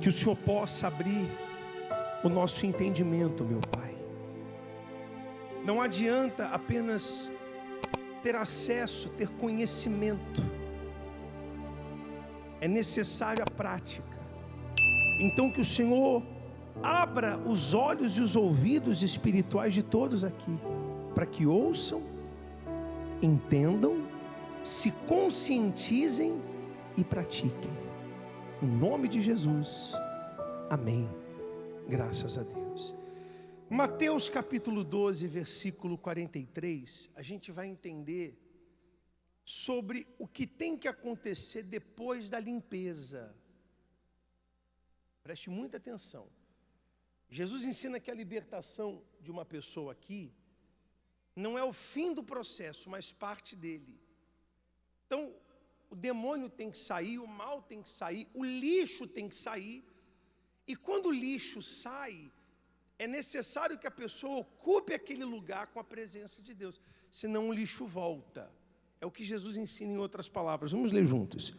Que o Senhor possa abrir o nosso entendimento, meu Pai. Não adianta apenas ter acesso, ter conhecimento. É necessária a prática. Então que o Senhor abra os olhos e os ouvidos espirituais de todos aqui, para que ouçam, entendam, se conscientizem e pratiquem. Em nome de Jesus. Amém. Graças a Deus. Mateus capítulo 12, versículo 43, a gente vai entender sobre o que tem que acontecer depois da limpeza. Preste muita atenção. Jesus ensina que a libertação de uma pessoa aqui não é o fim do processo, mas parte dele. Então, o demônio tem que sair, o mal tem que sair, o lixo tem que sair. E quando o lixo sai, é necessário que a pessoa ocupe aquele lugar com a presença de Deus, senão o lixo volta. É o que Jesus ensina em outras palavras. Vamos ler juntos.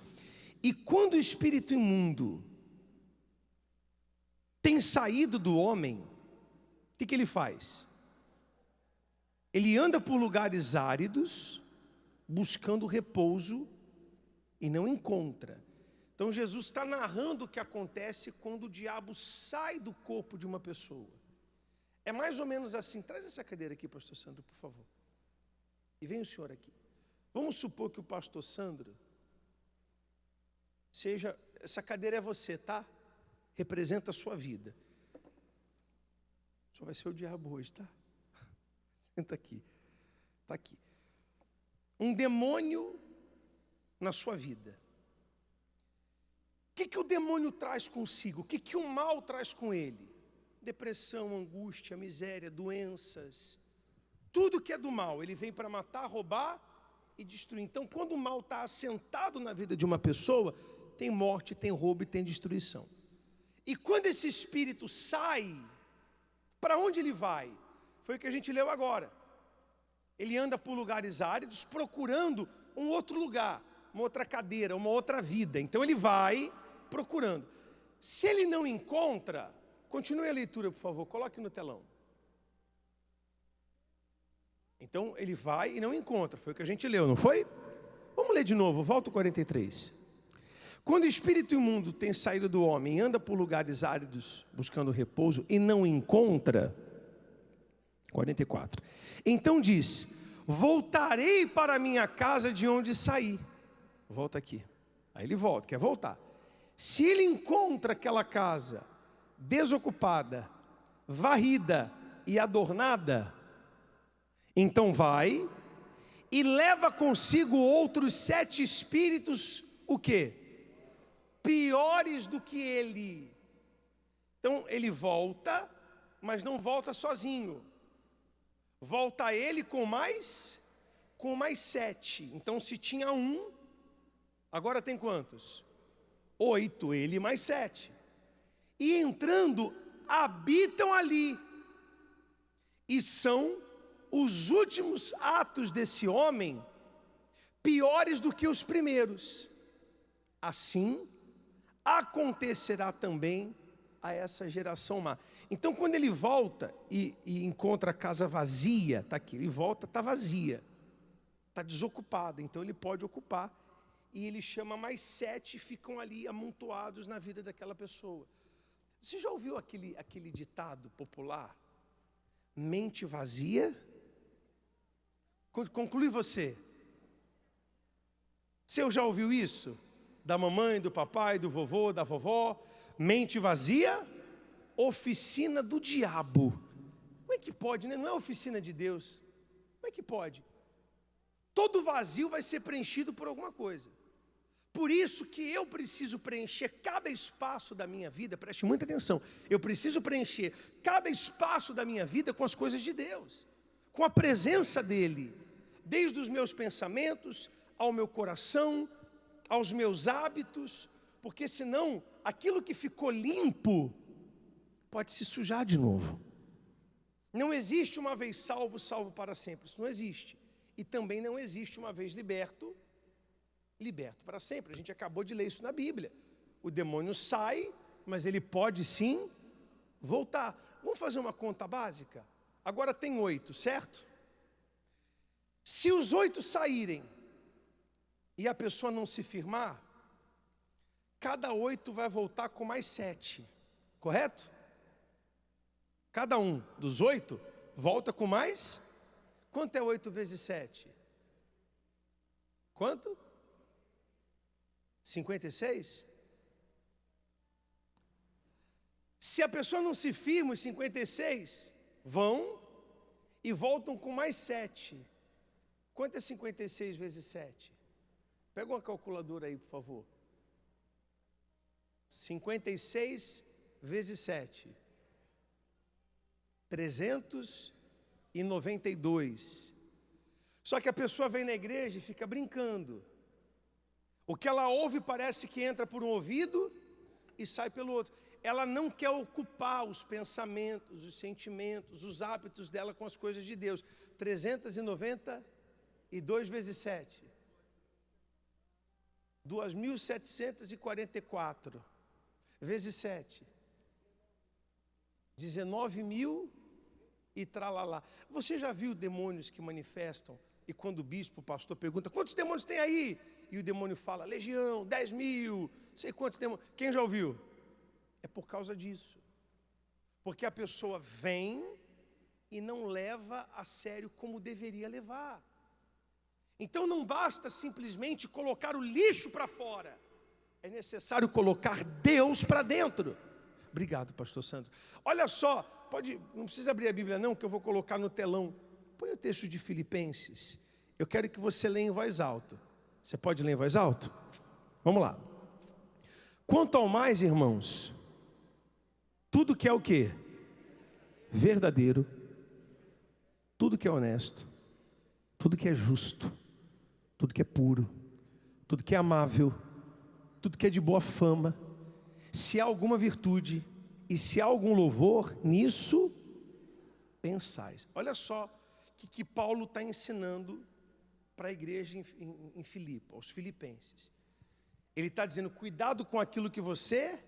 E quando o espírito imundo tem saído do homem, o que ele faz? Ele anda por lugares áridos, buscando repouso, e não encontra. Então Jesus está narrando o que acontece quando o diabo sai do corpo de uma pessoa. É mais ou menos assim. Traz essa cadeira aqui, pastor Sandro, por favor. E vem o senhor aqui. Vamos supor que o pastor Sandro seja... Essa cadeira é você, tá? Representa a sua vida. Só vai ser o diabo hoje, tá? Senta aqui. Está aqui. Um demônio na sua vida. O que o demônio traz consigo? O que o mal traz com ele? Depressão, angústia, miséria, doenças. Tudo que é do mal, ele vem para matar, roubar e destruir. Então, quando o mal está assentado na vida de uma pessoa, tem morte, tem roubo e tem destruição. E quando esse espírito sai, para onde ele vai? Foi o que a gente leu agora. Ele anda por lugares áridos, procurando um outro lugar, uma outra cadeira, uma outra vida. Então ele vai procurando. Se ele não encontra, continue a leitura, por favor, coloque no telão. Então ele vai e não encontra, foi o que a gente leu, não foi? Vamos ler de novo, volta o 43. Quando o espírito imundo tem saído do homem, anda por lugares áridos, buscando repouso, e não encontra, 44. Então diz, voltarei para a minha casa de onde saí. Volta aqui. Aí ele volta, quer voltar. Se ele encontra aquela casa desocupada, varrida e adornada, então vai e leva consigo outros 7 espíritos, o quê? Piores do que ele. Então ele volta, mas não volta sozinho. Volta ele com mais 7. Então se tinha 1, agora tem quantos? 8, ele mais 7. E entrando, habitam ali. E são os últimos atos desse homem piores do que os primeiros. Assim acontecerá também a essa geração má. Então quando ele volta e encontra a casa vazia, está aqui, ele volta, está vazia, está desocupada, então ele pode ocupar. E ele chama mais 7 e ficam ali amontoados na vida daquela pessoa. Você já ouviu aquele ditado popular? Mente vazia? Conclui você. Você já ouviu isso? Da mamãe, do papai, do vovô, da vovó? Mente vazia? Oficina do diabo. Como é que pode, né? Não é oficina de Deus. Como é que pode? Todo vazio vai ser preenchido por alguma coisa. Por isso que eu preciso preencher cada espaço da minha vida, preste muita atenção, eu preciso preencher cada espaço da minha vida com as coisas de Deus, com a presença dEle, desde os meus pensamentos, ao meu coração, aos meus hábitos, porque senão aquilo que ficou limpo pode se sujar de novo. Não existe uma vez salvo, salvo para sempre, isso não existe. E também não existe uma vez liberto, liberto para sempre. A gente acabou de ler isso na Bíblia. O demônio sai mas ele pode sim voltar. Vamos fazer uma conta básica? Agora tem 8, certo? Se os 8 saírem e a pessoa não se firmar, cada 8 vai voltar com mais 7, correto? Cada um dos 8 volta com mais. Quanto é 8 vezes 7? Quanto? 56? Se a pessoa não se firma, os 56 vão e voltam com mais 7. Quanto é 56 vezes 7? Pega uma calculadora aí, por favor. 56 vezes 7. 392. Só que a pessoa vem na igreja e fica brincando. O que ela ouve parece que entra por um ouvido e sai pelo outro. Ela não quer ocupar os pensamentos, os sentimentos, os hábitos dela com as coisas de Deus. 392 vezes 7. 2.744 vezes 7. 19.000 e tralalá. Você já viu demônios que manifestam? E quando o bispo, o pastor pergunta, quantos demônios tem aí? E o demônio fala, legião, 10.000, sei quantos demônios. Quem já ouviu? É por causa disso. Porque a pessoa vem e não leva a sério como deveria levar. Então não basta simplesmente colocar o lixo para fora. É necessário colocar Deus para dentro. Obrigado, pastor Sandro. Olha só, não precisa abrir a Bíblia não, que eu vou colocar no telão. Põe o texto de Filipenses. Eu quero que você leia em voz alta. Você pode ler em voz alta? Vamos lá. Quanto ao mais, irmãos, tudo que é o quê? Verdadeiro, tudo que é honesto, tudo que é justo, tudo que é puro, tudo que é amável, tudo que é de boa fama, se há alguma virtude e se há algum louvor, nisso pensais. Olha só o que Paulo está ensinando para a igreja em Filipe, aos filipenses. Ele está dizendo, cuidado com aquilo que você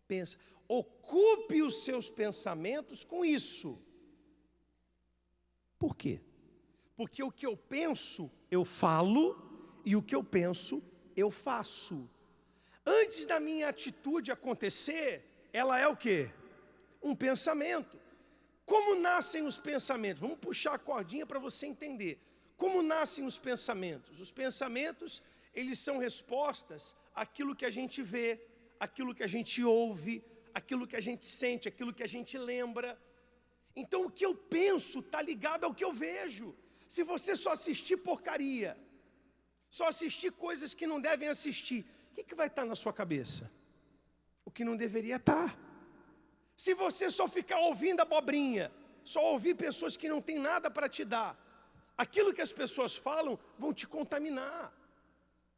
pensa. Ocupe os seus pensamentos com isso. Por quê? Porque o que eu penso, eu falo, e o que eu penso, eu faço. Antes da minha atitude acontecer, ela é o quê? Um pensamento. Como nascem os pensamentos? Vamos puxar a cordinha para você entender. Como nascem os pensamentos? Os pensamentos, eles são respostas àquilo que a gente vê, àquilo que a gente ouve, àquilo que a gente sente, àquilo que a gente lembra. Então o que eu penso está ligado ao que eu vejo. Se você só assistir porcaria, só assistir coisas que não devem assistir, o que vai estar na sua cabeça? O que não deveria estar. Se você só ficar ouvindo abobrinha, só ouvir pessoas que não têm nada para te dar, aquilo que as pessoas falam vão te contaminar.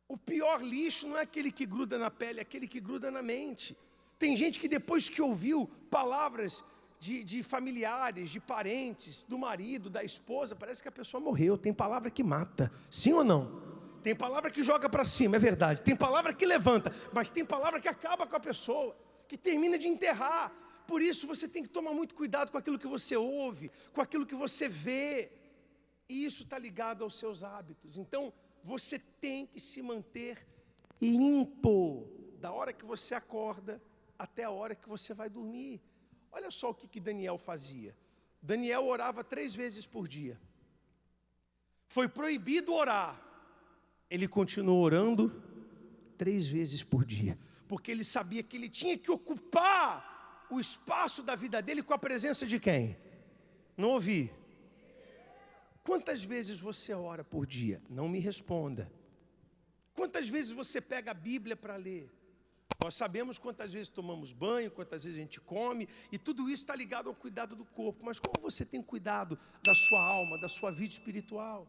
O pior lixo não é aquele que gruda na pele, é aquele que gruda na mente. Tem gente que depois que ouviu palavras de familiares, de parentes, do marido, da esposa, parece que a pessoa morreu. Tem palavra que mata, sim ou não? Tem palavra que joga para cima, é verdade. Tem palavra que levanta, mas tem palavra que acaba com a pessoa, que termina de enterrar. Por isso você tem que tomar muito cuidado com aquilo que você ouve, com aquilo que você vê. E isso está ligado aos seus hábitos. Então, você tem que se manter limpo, da hora que você acorda até a hora que você vai dormir. Olha só o que Daniel fazia. Daniel orava 3 vezes por dia. Foi proibido orar. Ele continuou orando 3 vezes por dia. Porque ele sabia que ele tinha que ocupar o espaço da vida dele com a presença de quem? Não ouvi. Quantas vezes você ora por dia? Não me responda. Quantas vezes você pega a Bíblia para ler? Nós sabemos quantas vezes tomamos banho, quantas vezes a gente come, e tudo isso está ligado ao cuidado do corpo. Mas como você tem cuidado da sua alma, da sua vida espiritual?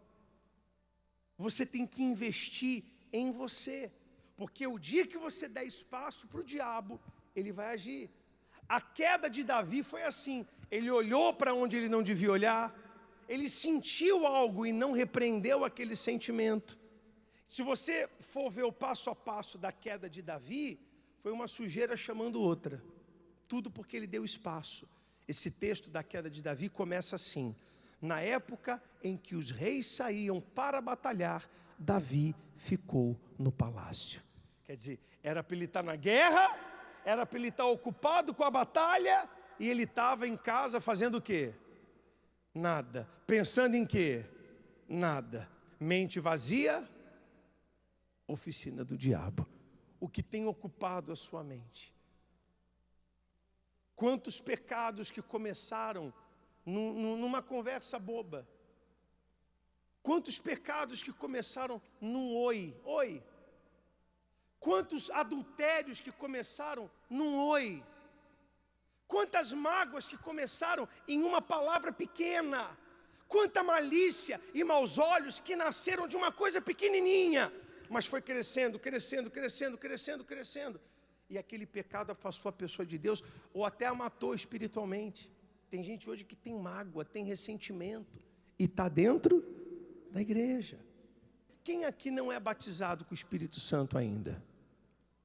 Você tem que investir em você, porque o dia que você der espaço para o diabo, ele vai agir. A queda de Davi foi assim, ele olhou para onde ele não devia olhar, ele sentiu algo e não repreendeu aquele sentimento. Se você for ver o passo a passo da queda de Davi, Foi uma sujeira chamando outra. Tudo porque ele deu espaço. Esse texto da queda de Davi começa assim: na época em que os reis saíam para batalhar, Davi ficou no palácio. Quer dizer, era para ele estar na guerra, era para ele estar ocupado com a batalha, e ele estava em casa fazendo o quê? Nada. Pensando em quê? Nada. Mente vazia, oficina do diabo. O que tem ocupado a sua mente? Quantos pecados que começaram numa conversa boba? Quantos pecados que começaram num oi? Oi. Quantos adultérios que começaram num oi? Quantas mágoas que começaram em uma palavra pequena? Quanta malícia e maus olhos que nasceram de uma coisa pequenininha, mas foi crescendo, crescendo, crescendo, crescendo, crescendo. E aquele pecado afastou a pessoa de Deus, ou até a matou espiritualmente. Tem gente hoje que tem mágoa, tem ressentimento, e está dentro da igreja. Quem aqui não é batizado com o Espírito Santo ainda?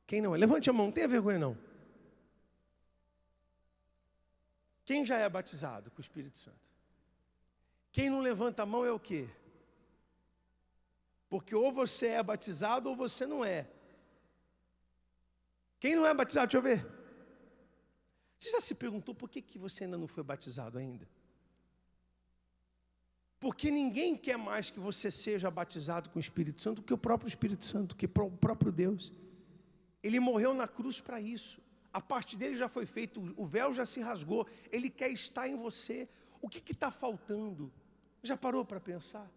Quem não é? Levante a mão, não tenha vergonha não. Quem já é batizado com o Espírito Santo? Quem não levanta a mão é o quê? Porque ou você é batizado ou você não é. Quem não é batizado, deixa eu ver. Você já se perguntou por que você ainda não foi batizado ainda? Porque ninguém quer mais que você seja batizado com o Espírito Santo do que o próprio Espírito Santo, que o próprio Deus. Ele morreu na cruz para isso. A parte dele já foi feita, o véu já se rasgou. Ele quer estar em você. O que está faltando? Já parou para pensar?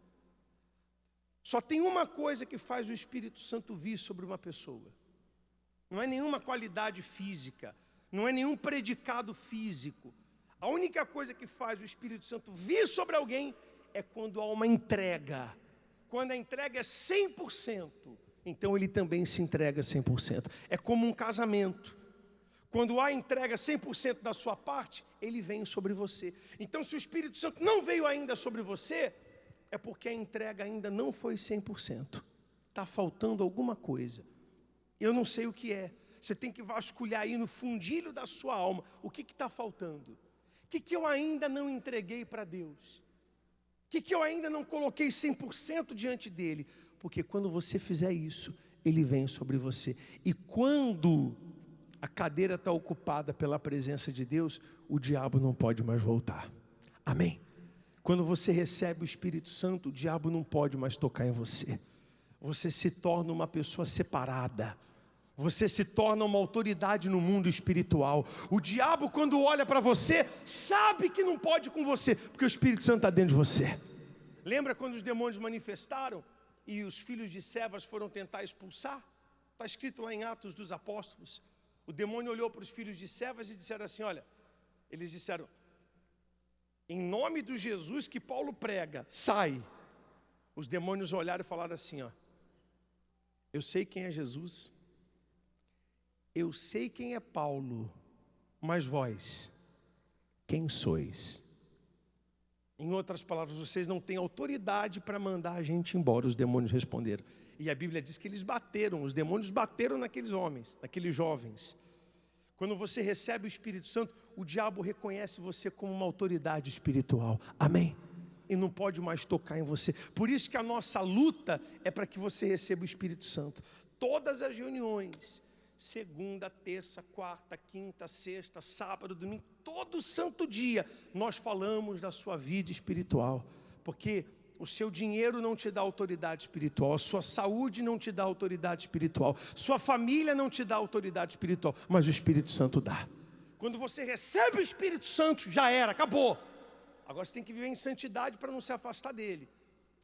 Só tem uma coisa que faz o Espírito Santo vir sobre uma pessoa. Não é nenhuma qualidade física, não é nenhum predicado físico. A única coisa que faz o Espírito Santo vir sobre alguém é quando há uma entrega. Quando a entrega é 100%, então ele também se entrega 100%. É como um casamento. Quando há entrega 100% da sua parte, ele vem sobre você. Então, se o Espírito Santo não veio ainda sobre você, é porque a entrega ainda não foi 100%. Está faltando alguma coisa. Eu não sei o que é. Você tem que vasculhar aí no fundilho da sua alma. O que está faltando? O que eu ainda não entreguei para Deus? O que eu ainda não coloquei 100% diante dele? Porque quando você fizer isso, ele vem sobre você. E quando a cadeira está ocupada pela presença de Deus, o diabo não pode mais voltar. Amém? Quando você recebe o Espírito Santo, o diabo não pode mais tocar em você. Você se torna uma pessoa separada. Você se torna uma autoridade no mundo espiritual. O diabo, quando olha para você, sabe que não pode com você, porque o Espírito Santo está dentro de você. Lembra quando os demônios manifestaram e os filhos de Cefas foram tentar expulsar? Está escrito lá em Atos dos Apóstolos. O demônio olhou para os filhos de Cefas e disseram assim, olha, eles disseram, em nome do Jesus que Paulo prega, sai. Os demônios olharam e falaram assim, ó, eu sei quem é Jesus, eu sei quem é Paulo, mas vós, quem sois? Em outras palavras, vocês não têm autoridade para mandar a gente embora, os demônios responderam. E a Bíblia diz que eles bateram, os demônios bateram naqueles homens, naqueles jovens. Quando você recebe o Espírito Santo, o diabo reconhece você como uma autoridade espiritual. Amém? E não pode mais tocar em você. Por isso que a nossa luta é para que você receba o Espírito Santo. Todas as reuniões, segunda, terça, quarta, quinta, sexta, sábado, domingo, todo santo dia, nós falamos da sua vida espiritual. Porque o seu dinheiro não te dá autoridade espiritual, a sua saúde não te dá autoridade espiritual, sua família não te dá autoridade espiritual, mas o Espírito Santo dá. Quando você recebe o Espírito Santo, já era, acabou. Agora você tem que viver em santidade para não se afastar dele,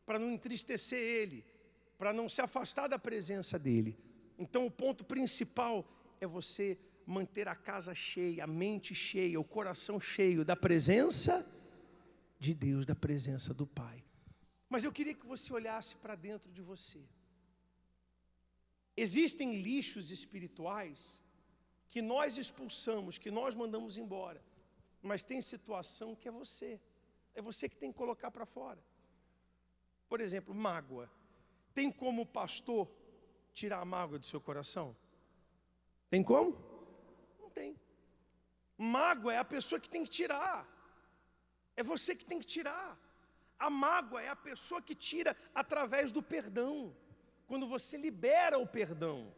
para não entristecer ele, para não se afastar da presença dele. Então o ponto principal é você manter a casa cheia, a mente cheia, o coração cheio da presença de Deus, da presença do Pai. Mas eu queria que você olhasse para dentro de você. Existem lixos espirituais que nós expulsamos, que nós mandamos embora. Mas tem situação que é você. É você que tem que colocar para fora. Por exemplo, mágoa. Tem como o pastor tirar a mágoa do seu coração? Tem como? Não tem. Mágoa é a pessoa que tem que tirar. É você que tem que tirar. A mágoa é a pessoa que tira através do perdão. Quando você libera o perdão.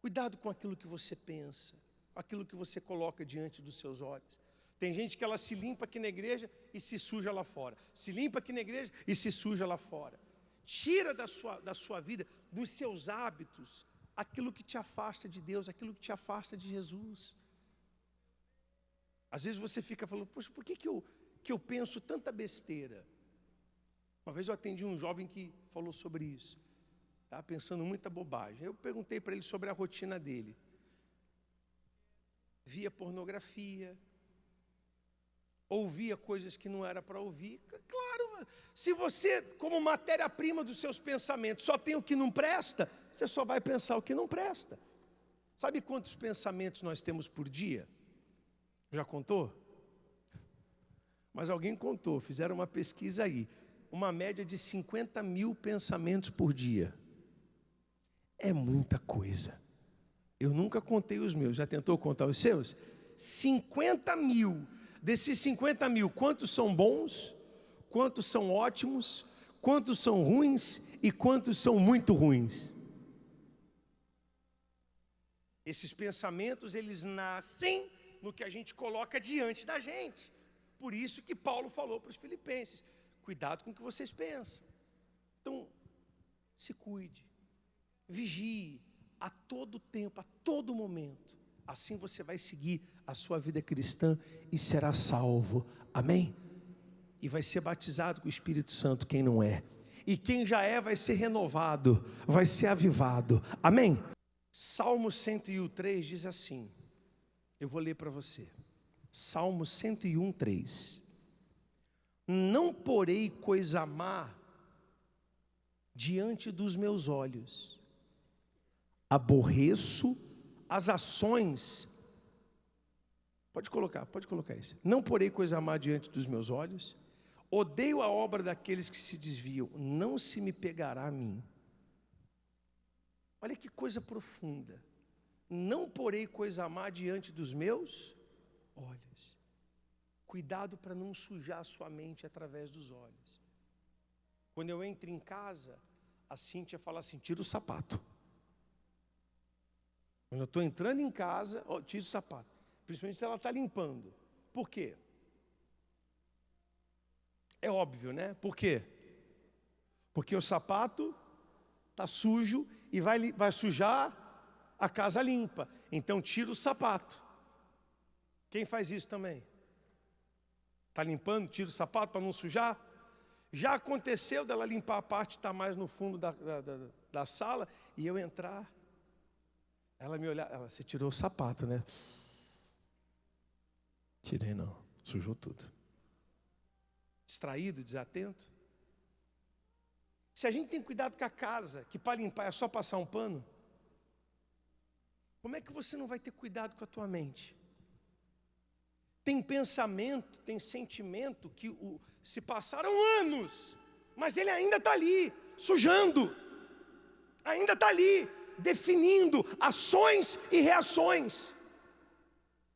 Cuidado com aquilo que você pensa, aquilo que você coloca diante dos seus olhos. Tem gente que ela se limpa aqui na igreja e se suja lá fora. Se limpa aqui na igreja e se suja lá fora. Tira da sua vida, dos seus hábitos, aquilo que te afasta de Deus, aquilo que te afasta de Jesus. Às vezes você fica falando, poxa, por que eu penso tanta besteira? Uma vez eu atendi um jovem que falou sobre isso. Estava pensando muita bobagem. Eu perguntei para ele sobre a rotina dele. Via pornografia, ouvia coisas que não era para ouvir. Claro, se você, como matéria-prima dos seus pensamentos, só tem o que não presta, você só vai pensar o que não presta. Sabe quantos pensamentos nós temos por dia? Já contou? Mas alguém contou, fizeram uma pesquisa aí. Uma média de 50 mil pensamentos por dia. É muita coisa. Eu nunca contei os meus. Já tentou contar os seus? 50 mil. Desses 50 mil, quantos são bons? Quantos são ótimos? Quantos são ruins? E quantos são muito ruins? Esses pensamentos, eles nascem no que a gente coloca diante da gente. Por isso que Paulo falou para os filipenses, cuidado com o que vocês pensam. Então, se cuide, vigie a todo tempo, a todo momento. Assim você vai seguir a sua vida cristã e será salvo. Amém? E vai ser batizado com o Espírito Santo quem não é. E quem já é vai ser renovado, vai ser avivado. Amém? Salmo 101:3 diz assim. Eu vou ler para você. Salmo 101:3. Não porei coisa má diante dos meus olhos. Aborreço as ações. Pode colocar isso. Não porei coisa má diante dos meus olhos. Odeio a obra daqueles que se desviam. Não se me pegará a mim. Olha que coisa profunda. Não porei coisa má diante dos meus olhos. Cuidado para não sujar a sua mente através dos olhos. Quando eu entro em casa, a Cíntia fala assim, tira o sapato. Quando eu estou entrando em casa, tira o sapato. Principalmente se ela está limpando. Por quê? É óbvio, né? Por quê? Porque o sapato está sujo e vai sujar a casa limpa. Então tira o sapato. Quem faz isso também? Está limpando, tira o sapato para não sujar? Já aconteceu dela limpar a parte que está mais no fundo da sala e eu entrar. Ela me olhar, você tirou o sapato, né? Tirei não, sujou tudo. Distraído, desatento. Se a gente tem cuidado com a casa, que para limpar é só passar um pano, como é que você não vai ter cuidado com a tua mente? Tem pensamento, tem sentimento que se passaram anos, mas ele ainda está ali, sujando, ainda está ali, definindo ações e reações.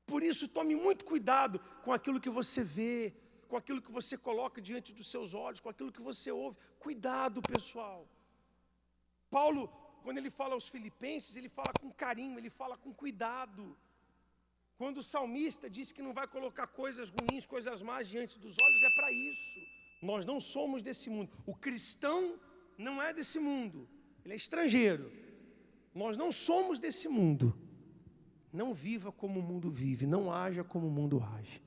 Por isso, tome muito cuidado com aquilo que você vê, com aquilo que você coloca diante dos seus olhos, com aquilo que você ouve. Cuidado, pessoal. Paulo, quando ele fala aos filipenses, ele fala com carinho, ele fala com cuidado. Quando o salmista diz que não vai colocar coisas ruins, coisas más diante dos olhos, é para isso. Nós não somos desse mundo. O cristão não é desse mundo, ele é estrangeiro. Nós não somos desse mundo. Não viva como o mundo vive, não haja como o mundo age.